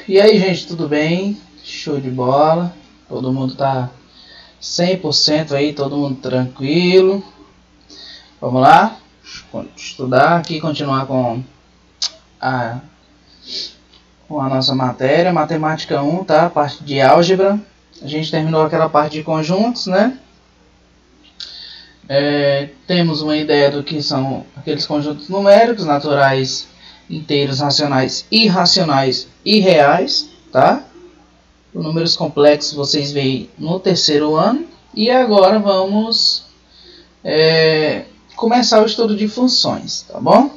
E aí, gente, tudo bem? Show de bola. Todo mundo tá 100% aí, todo mundo tranquilo. Vamos lá? Estudar aqui, continuar com a nossa matéria, matemática 1, tá? Parte de álgebra. A gente terminou aquela parte de conjuntos, né? Temos uma ideia do que são aqueles conjuntos numéricos, naturais, inteiros, racionais, irracionais e reais, tá? Os números complexos vocês veem no terceiro ano. E agora vamos começar o estudo de funções, tá bom?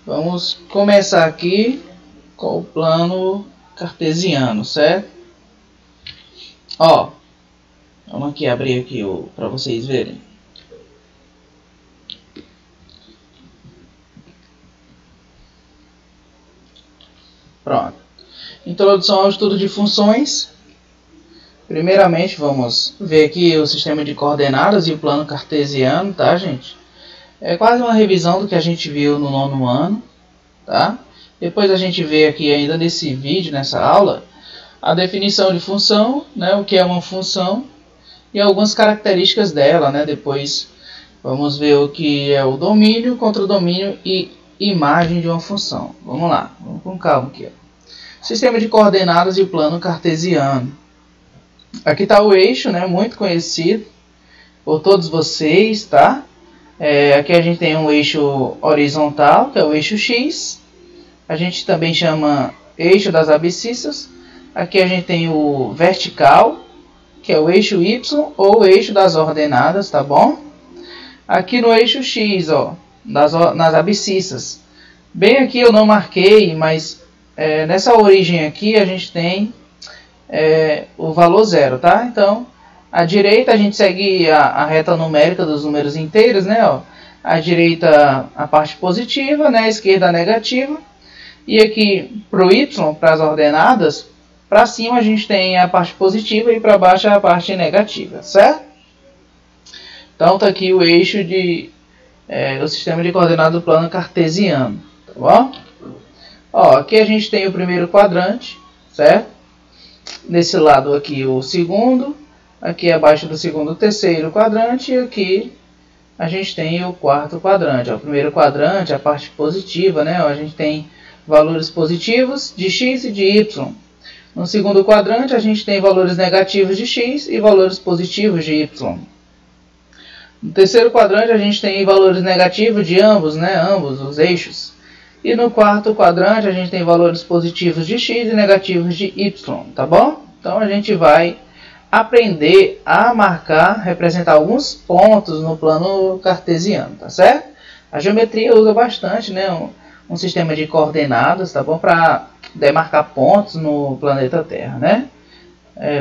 Vamos começar aqui com o plano cartesiano, certo? Ó, vamos aqui abrir aqui para vocês verem. Pronto. Introdução ao estudo de funções. Primeiramente, vamos ver aqui o sistema de coordenadas e o plano cartesiano, tá, gente? É quase uma revisão do que a gente viu no nono ano, tá? Depois a gente vê aqui ainda nesse vídeo, nessa aula, a definição de função, né? O que é uma função e algumas características dela, né? Depois vamos ver o que é o domínio, contradomínio e imagem de uma função. Vamos lá, vamos com calma aqui, ó. Sistema de coordenadas e o plano cartesiano. Aqui está o eixo, né, muito conhecido por todos vocês, tá? Aqui a gente tem um eixo horizontal, que é o eixo X. A gente também chama eixo das abscissas. Aqui a gente tem o vertical, que é o eixo Y ou eixo das ordenadas, tá bom? Aqui no eixo X, ó, nas abscissas. Bem aqui eu não marquei, mas nessa origem aqui a gente tem o valor zero, tá? Então, à direita a gente segue a reta numérica dos números inteiros, né? Ó. À direita a parte positiva, né? À esquerda a negativa. E aqui para o Y, para as ordenadas, para cima a gente tem a parte positiva e para baixo a parte negativa, certo? Então tá aqui o eixo o sistema de coordenadas do plano cartesiano, tá bom? Ó, aqui a gente tem o primeiro quadrante, certo? Nesse lado aqui o segundo, aqui abaixo do segundo o terceiro quadrante e aqui a gente tem o quarto quadrante. Ó, o primeiro quadrante, a parte positiva, né? Ó, a gente tem valores positivos de x e de y. No segundo quadrante a gente tem valores negativos de x e valores positivos de y. No terceiro quadrante a gente tem valores negativos de ambos, né? Ambos os eixos. E no quarto quadrante a gente tem valores positivos de x e negativos de y, tá bom? Então a gente vai aprender a representar alguns pontos no plano cartesiano, tá certo? A geometria usa bastante, né, um sistema de coordenadas, tá bom? Para demarcar pontos no planeta Terra, né?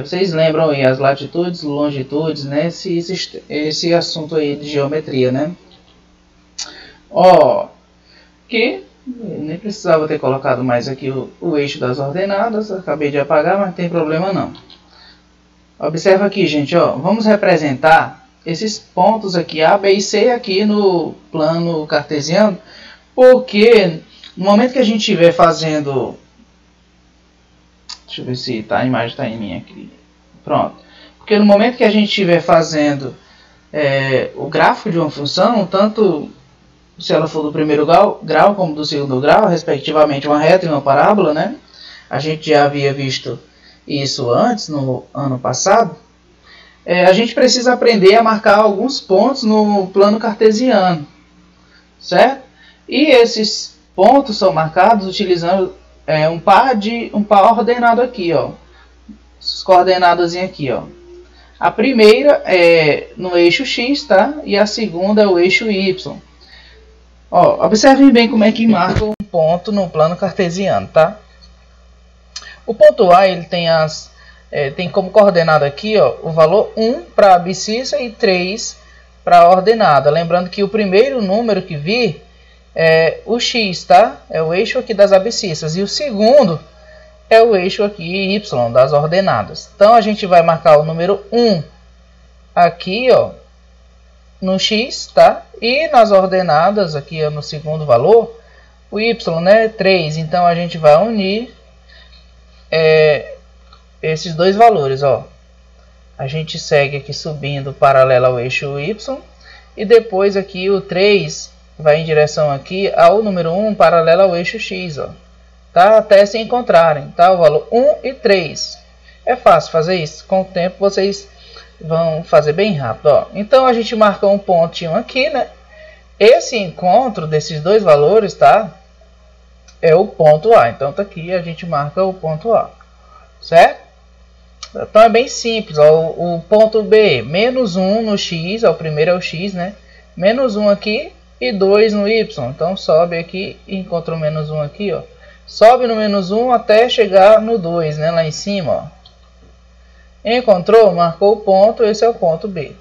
Vocês lembram aí as latitudes, longitudes, né? Esse assunto aí de geometria, né? Ó, que nem precisava ter colocado mais aqui o eixo das ordenadas. Acabei de apagar, mas não tem problema não. Observa aqui, gente, ó. Vamos representar esses pontos aqui, A, B e C, aqui no plano cartesiano. Porque no momento que a gente estiver fazendo... Deixa eu ver se a imagem está em mim aqui. Pronto. Porque no momento que a gente estiver fazendo o gráfico de uma função, tanto... se ela for do primeiro grau como do segundo grau, respectivamente uma reta e uma parábola, né? A gente já havia visto isso antes, no ano passado. A gente precisa aprender a marcar alguns pontos no plano cartesiano, certo? E esses pontos são marcados utilizando um par ordenado aqui, ó. Essas coordenadas aqui, ó. A primeira é no eixo X, tá? E a segunda é o eixo Y. Ó, observem bem como é que marca um ponto no plano cartesiano, tá? O ponto A ele tem como coordenada aqui, ó, o valor 1 para a abscissa e 3 para a ordenada. Lembrando que o primeiro número que vir é o x, tá? É o eixo aqui das abscissas. E o segundo é o eixo aqui y das ordenadas. Então a gente vai marcar o número 1 aqui, ó, no x, tá? E nas ordenadas, aqui no segundo valor, O y, né, 3. Então a gente vai unir esses dois valores, ó. A gente segue aqui subindo paralelo ao eixo y. E depois aqui o 3 vai em direção aqui ao número 1 paralelo ao eixo x, ó. Tá? Até se encontrarem, tá? O valor 1 e 3. É fácil fazer isso. Com o tempo vocês vão fazer bem rápido, ó. Então a gente marca um pontinho aqui, né? Esse encontro desses dois valores, tá? É o ponto A. Então tá aqui, a gente marca o ponto A. Certo? Então é bem simples, ó. O ponto B, menos 1 no x, ó, o primeiro é o x, né? Menos 1 aqui e 2 no y. Então sobe aqui e encontra o menos 1 aqui, ó. Sobe no menos 1 até chegar no 2, né? Lá em cima, ó. Encontrou? Marcou o ponto, esse é o ponto B.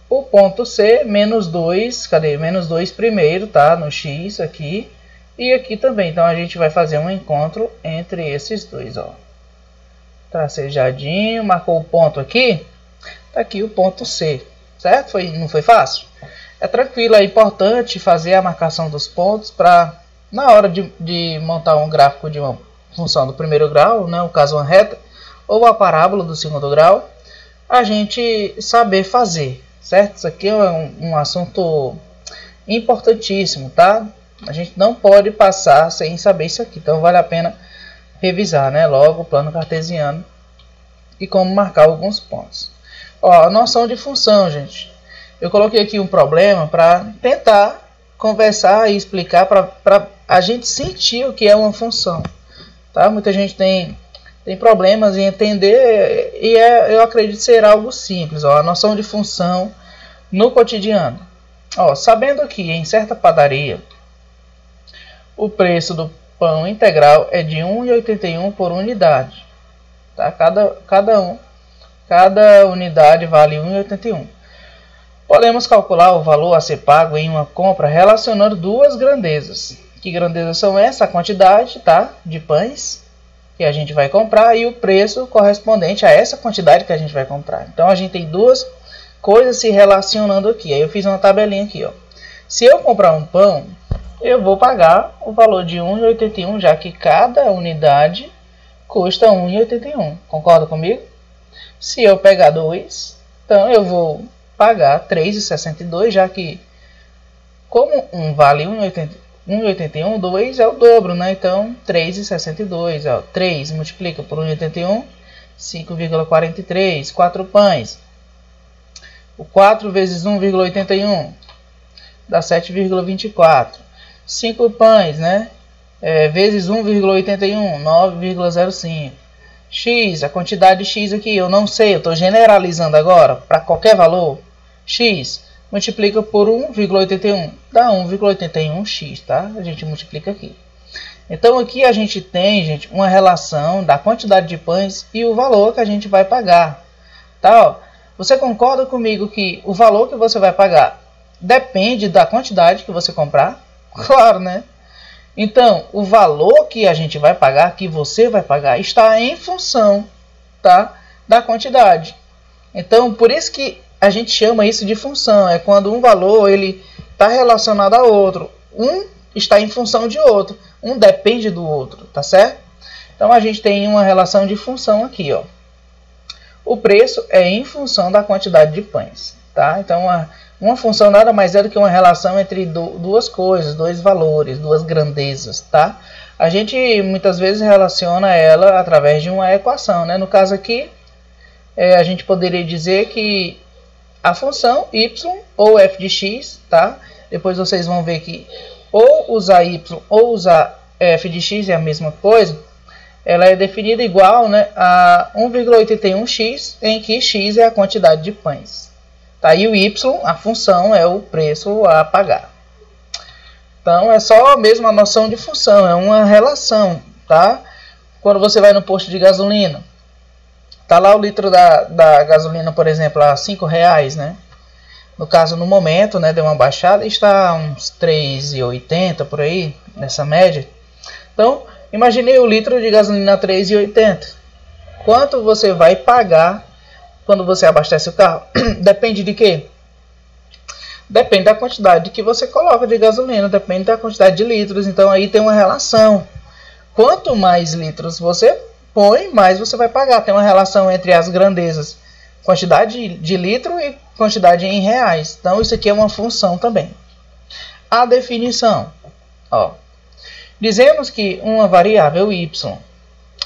O ponto C, menos 2, cadê? Menos 2 primeiro, tá? No x aqui. E aqui também, então a gente vai fazer um encontro entre esses dois, ó. Tracejadinho, marcou o ponto aqui. Tá aqui o ponto C, certo? Não foi fácil? É tranquilo, é importante fazer a marcação dos pontos para, na hora de montar um gráfico de uma função do primeiro grau, né? No caso uma reta, ou a parábola do segundo grau, a gente saber fazer, certo? Isso aqui é um assunto importantíssimo, tá? A gente não pode passar sem saber isso aqui, então vale a pena revisar, né? Logo o plano cartesiano e como marcar alguns pontos. Ó, a noção de função, gente. Eu coloquei aqui um problema para tentar conversar e explicar para a gente sentir o que é uma função, tá? Muita gente tem problemas em entender e eu acredito ser algo simples, ó, a noção de função no cotidiano. Ó, sabendo que em certa padaria o preço do pão integral é de 1,81 por unidade, tá? Cada unidade vale 1,81. Podemos calcular o valor a ser pago em uma compra relacionando duas grandezas. Que grandezas são essas? A quantidade, tá, de pães que a gente vai comprar e o preço correspondente a essa quantidade que a gente vai comprar. Então a gente tem duas coisas se relacionando aqui. Aí eu fiz uma tabelinha aqui, ó. Se eu comprar um pão, eu vou pagar o valor de 1,81, já que cada unidade custa 1,81. Concorda comigo? Se eu pegar 2, então eu vou pagar 3,62, já que como um vale 1,81, 2 é o dobro, né? Então 3,62, ó, 3 multiplica por 1,81, 5,43, 4 pães. O 4 vezes 1,81 dá 7,24. 5 pães, né? Vezes 1,81, 9,05. X, a quantidade de x aqui, eu não sei, eu estou generalizando agora para qualquer valor. X multiplica por 1,81, dá 1,81x, tá? A gente multiplica aqui. Então aqui a gente tem, gente, uma relação da quantidade de pães e o valor que a gente vai pagar, tá? Ó, você concorda comigo que o valor que você vai pagar depende da quantidade que você comprar? Claro, né? Então, o valor que a gente vai pagar, que você vai pagar, está em função, tá, da quantidade. Então, por isso que a gente chama isso de função. É quando um valor ele está relacionado a outro. Um está em função de outro. Um depende do outro, tá certo? Então, a gente tem uma relação de função aqui, ó. O preço é em função da quantidade de pães, tá? Então, uma função nada mais é do que uma relação entre duas coisas, dois valores, duas grandezas, tá? A gente muitas vezes relaciona ela através de uma equação, né? No caso aqui, a gente poderia dizer que a função y ou f de x, tá? Depois vocês vão ver que ou usar y ou usar f de x é a mesma coisa. Ela é definida igual, né, a 1,81x, em que x é a quantidade de pães. Tá? E o y, a função, é o preço a pagar. Então, é só mesmo a noção de função, é uma relação, tá? Quando você vai no posto de gasolina, tá lá o litro da gasolina, por exemplo, a R$5, né? No caso, no momento, né, deu uma baixada, está a uns 3,80 por aí, nessa média. Então, imaginei o litro de gasolina a 3,80. Quanto você vai pagar quando você abastece o carro? Depende de quê? Depende da quantidade que você coloca de gasolina, depende da quantidade de litros. Então aí tem uma relação. Quanto mais litros você põe, mais você vai pagar. Tem uma relação entre as grandezas, quantidade de litro e quantidade em reais. Então isso aqui é uma função também. A definição. Ó, dizemos que uma variável y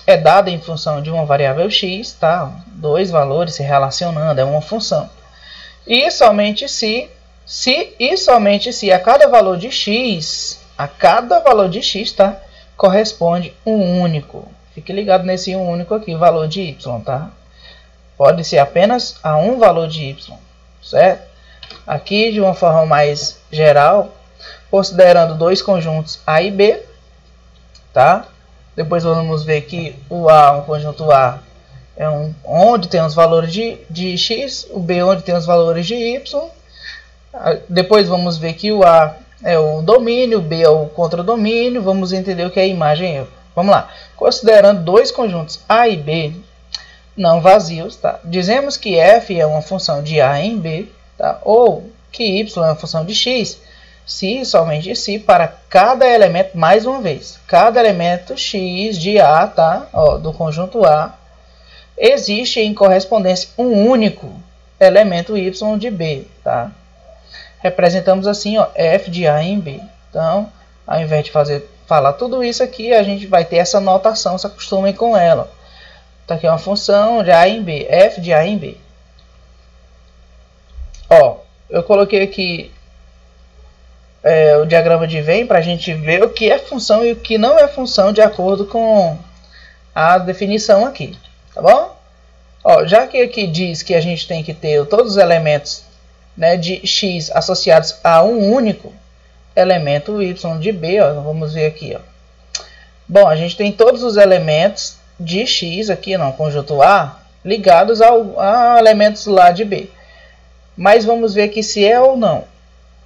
é dada em função de uma variável x, tá? Dois valores se relacionando, é uma função. E somente se a cada valor de x, tá? Corresponde um único. Fique ligado nesse um único aqui, valor de y, tá? Pode ser apenas a um valor de y, certo? Aqui, de uma forma mais geral, considerando dois conjuntos A e B, tá? Depois vamos ver que o A, um conjunto A, é onde tem os valores de x, o B onde tem os valores de y. Depois vamos ver que o A é o domínio, o B é o contradomínio. Vamos entender o que é a imagem. Vamos lá. Considerando dois conjuntos A e B não vazios, tá? Dizemos que f é uma função de A em B, tá? Ou que y é uma função de x, se somente se para cada elemento, mais uma vez, cada elemento x de A, tá? Ó, do conjunto A, existe em correspondência um único elemento y de B, tá? Representamos assim, ó, f de A em B. Então, ao invés de falar tudo isso aqui, a gente vai ter essa notação, se acostumem com ela. Então, aqui é uma função de A em B, f de A em B. Ó, eu coloquei aqui o diagrama de Venn para a gente ver o que é função e o que não é função de acordo com a definição aqui, tá bom? Ó, já que aqui diz que a gente tem que ter todos os elementos, né, de x associados a um único elemento y de B, ó, vamos ver aqui, ó. Bom, a gente tem todos os elementos de x aqui, não, conjunto A, ligados a elementos lá de B. Mas vamos ver aqui se é ou não.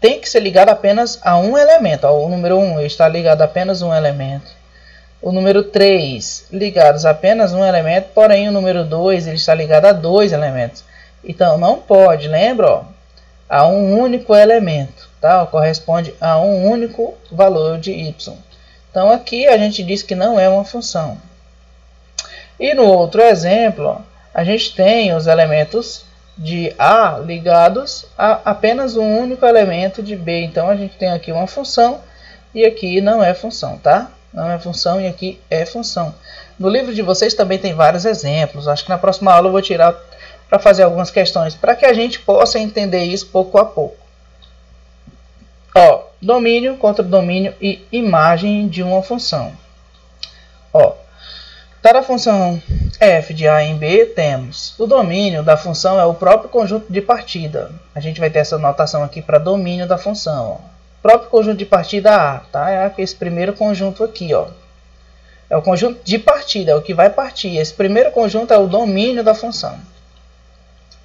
Tem que ser ligado apenas a um elemento. Ó, o número 1 está ligado a apenas um elemento. O número 3 ligados a apenas um elemento, porém o número 2 ele está ligado a dois elementos. Então não pode, lembra, ó, a um único elemento, tá? Corresponde a um único valor de y. Então aqui a gente diz que não é uma função. E no outro exemplo, ó, a gente tem os elementos de A ligados a apenas um único elemento de B. Então a gente tem aqui uma função e aqui não é função, tá? Não é função e aqui é função. No livro de vocês também tem vários exemplos. Acho que na próxima aula eu vou tirar para fazer algumas questões, para que a gente possa entender isso pouco a pouco. Ó, domínio, contradomínio e imagem de uma função. Ó, para a função f de A em B, temos o domínio da função é o próprio conjunto de partida. A gente vai ter essa notação aqui para domínio da função. Ó. Próprio conjunto de partida A, tá? É esse primeiro conjunto aqui, ó. É o conjunto de partida, é o que vai partir. Esse primeiro conjunto é o domínio da função,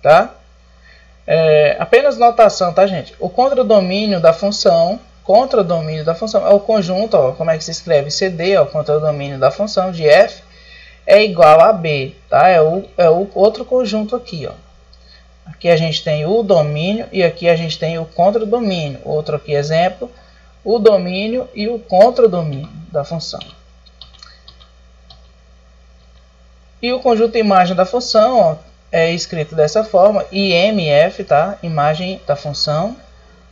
tá? Apenas notação, tá, gente? O contradomínio da função é o conjunto, ó, como é que se escreve? CD, ó, o contradomínio da função de f é igual a B, tá? É o outro conjunto aqui, ó. Aqui a gente tem o domínio e aqui a gente tem o contradomínio. Outro aqui exemplo, o domínio e o contradomínio da função. E o conjunto imagem da função, ó, é escrito dessa forma, IMF, tá? Imagem da função.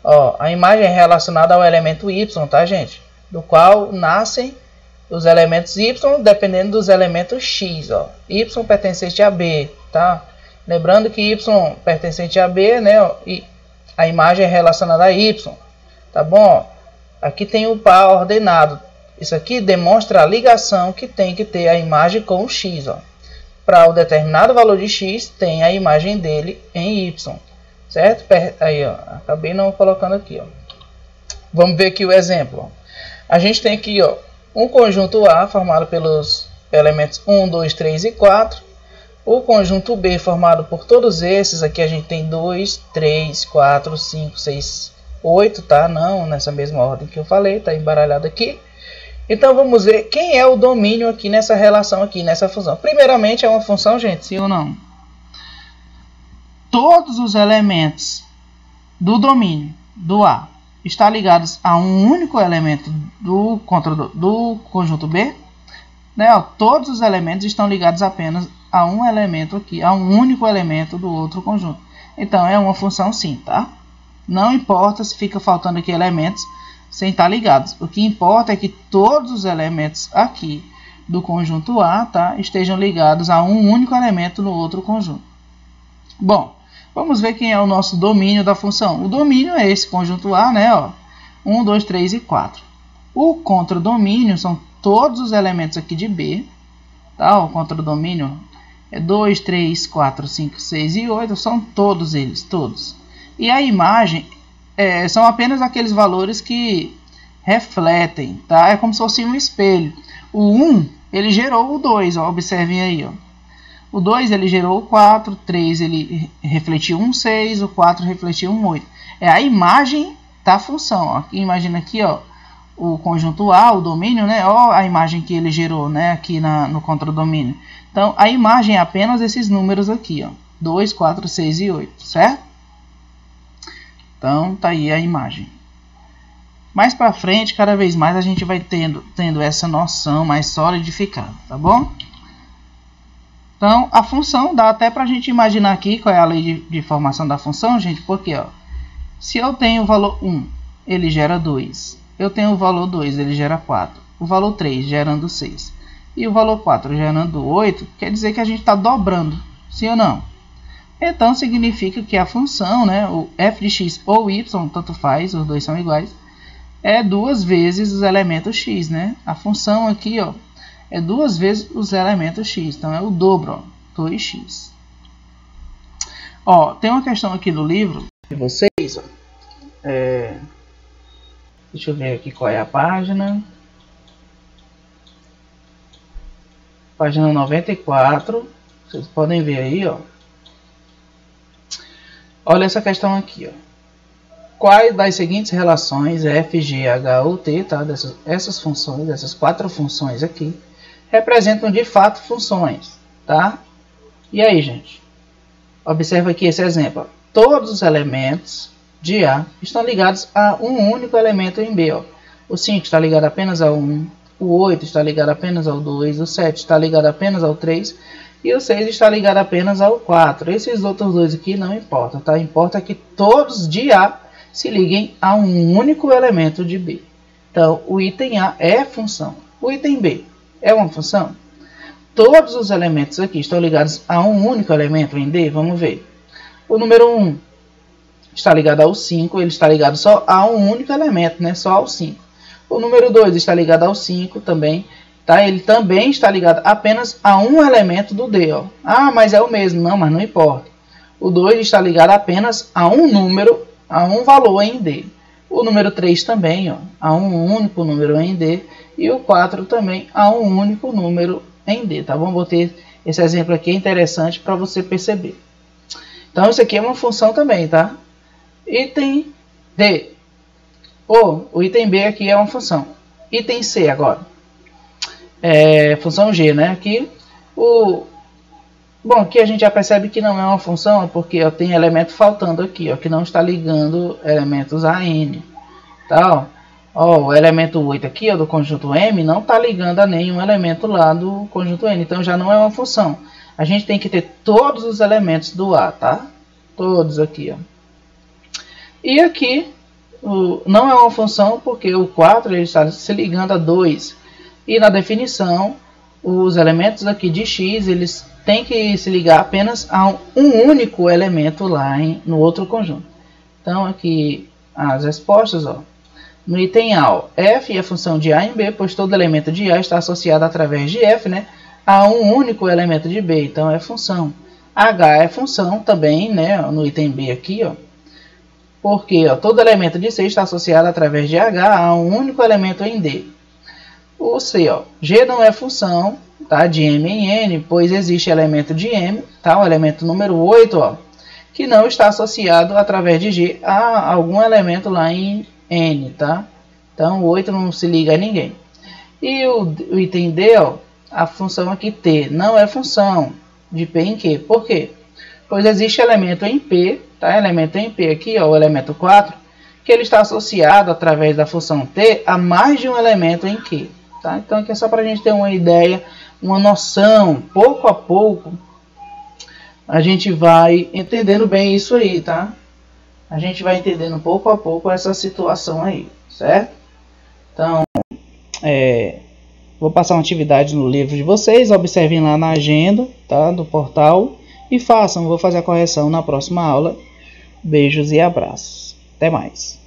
Ó, a imagem é relacionada ao elemento y, tá, gente? Do qual nascem os elementos y dependendo dos elementos x, ó. Y pertencente a B, tá? Lembrando que y pertencente a B, né? Ó, e a imagem é relacionada a y, tá bom? Aqui tem o par ordenado. Isso aqui demonstra a ligação que tem que ter a imagem com o x, ó. Para o determinado valor de x, tem a imagem dele em y, certo? Aí, ó, acabei não colocando aqui, ó. Vamos ver aqui o exemplo. Ó. A gente tem aqui, ó, um conjunto A formado pelos elementos 1, 2, 3 e 4. O conjunto B formado por todos esses. Aqui a gente tem 2, 3, 4, 5, 6, 8, tá? Não nessa mesma ordem que eu falei, tá embaralhado aqui. Então vamos ver quem é o domínio aqui nessa relação aqui, nessa função. Primeiramente é uma função, gente, sim ou não? Todos os elementos do domínio do A estão ligados a um único elemento do conjunto B, né? Ó, todos os elementos estão ligados apenas a um elemento aqui, a um único elemento do outro conjunto. Então é uma função sim, tá? Não importa se fica faltando aqui elementos sem estar ligados. O que importa é que todos os elementos aqui do conjunto A, tá, estejam ligados a um único elemento no outro conjunto. Bom, vamos ver quem é o nosso domínio da função. O domínio é esse conjunto A, né? Ó, 1, 2, 3 e 4. O contradomínio são todos os elementos aqui de B. Tá? O contradomínio é 2, 3, 4, 5, 6 e 8. São todos eles, todos. E a imagem são apenas aqueles valores que refletem. Tá? É como se fosse um espelho. O 1, ele gerou o 2. Ó, observem aí. Ó. O 2 ele gerou o 4, o 3 ele refletiu um 6, o 4 refletiu um 8. É a imagem da função. Ó. Imagina aqui, ó, o conjunto A, o domínio, né? Ó, a imagem que ele gerou, né? Aqui no contradomínio. Então, a imagem é apenas esses números aqui, ó, 2, 4, 6 e 8, certo? Então, tá aí a imagem. Mais para frente, cada vez mais a gente vai tendo essa noção mais solidificada, tá bom? Então, a função dá até para a gente imaginar aqui qual é a lei de formação da função, gente, porque ó, se eu tenho o valor 1, ele gera 2. Eu tenho o valor 2, ele gera 4. O valor 3 gerando 6. E o valor 4 gerando 8, quer dizer que a gente está dobrando, sim ou não? Então, significa que a função, né, o f de x ou y, tanto faz, os dois são iguais, é 2 vezes os elementos x, né? A função aqui, ó, é 2 vezes os elementos x. Então, é o dobro, ó, 2x. Ó, tem uma questão aqui do livro de vocês. Ó. Deixa eu ver aqui qual é a página. Página 94. Vocês podem ver aí, ó. Olha essa questão aqui, ó. Quais das seguintes relações f, g, h ou t, tá? Essas funções, essas 4 funções aqui, representam de fato funções, tá? E aí, gente? Observa aqui esse exemplo. Ó. Todos os elementos de A estão ligados a um único elemento em B. Ó. O 5 está ligado apenas ao 1, o 8 está ligado apenas ao 2, o 7 está ligado apenas ao 3 e o 6 está ligado apenas ao 4. Esses outros dois aqui não importam, tá? Importa que todos de A se liguem a um único elemento de B. Então, o item A é função. O item B é uma função? Todos os elementos aqui estão ligados a um único elemento em D? Vamos ver. O número 1 está ligado ao 5, ele está ligado só a um único elemento, né? Só ao 5. O número 2 está ligado ao 5 também, tá? Ele também está ligado apenas a um elemento do D, ó. Ah, mas é o mesmo. Não, mas não importa. O 2 está ligado apenas a um número, a um valor em D. O número 3 também, ó, a um único número em D. E o 4 também a um único número em D, tá bom? Vou ter esse exemplo aqui, é interessante para você perceber. Então, isso aqui é uma função também, tá? Item D. O item B aqui é uma função. Item C agora. Função G, né? Aqui, bom, aqui a gente já percebe que não é uma função, porque ó, tem elemento faltando aqui, ó, que não está ligando elementos a N. Tá, ó, o elemento 8 aqui, ó, do conjunto M, não está ligando a nenhum elemento lá do conjunto N. Então, já não é uma função. A gente tem que ter todos os elementos do A, tá? Todos aqui, ó. E aqui, não é uma função, porque o 4 ele está se ligando a 2. E na definição, os elementos aqui de x, eles têm que se ligar apenas a um único elemento lá no outro conjunto. Então, aqui as respostas, ó. No item A, ó, f é a função de A em B, pois todo elemento de A está associado através de f, né, a um único elemento de B, então é função. H é função também, né, no item B aqui, ó. Porque ó, todo elemento de C está associado através de H a um único elemento em D. O C, ó, G não é função, tá, de M em N, pois existe elemento de M, tá, o elemento número 8, ó, que não está associado através de G a algum elemento lá em N, tá? Então, o 8 não se liga a ninguém. E o item D, ó, a função aqui T não é função de P em Q. Por quê? Pois existe elemento em P, tá? Elemento em P aqui, ó, o elemento 4, que ele está associado através da função t a mais de um elemento em Q. Tá? Então aqui é só para a gente ter uma ideia, uma noção, pouco a pouco a gente vai entendendo bem isso aí, tá? A gente vai entendendo pouco a pouco essa situação aí, certo? Então, vou passar uma atividade no livro de vocês, observem lá na agenda, tá, do portal e façam, vou fazer a correção na próxima aula. Beijos e abraços. Até mais.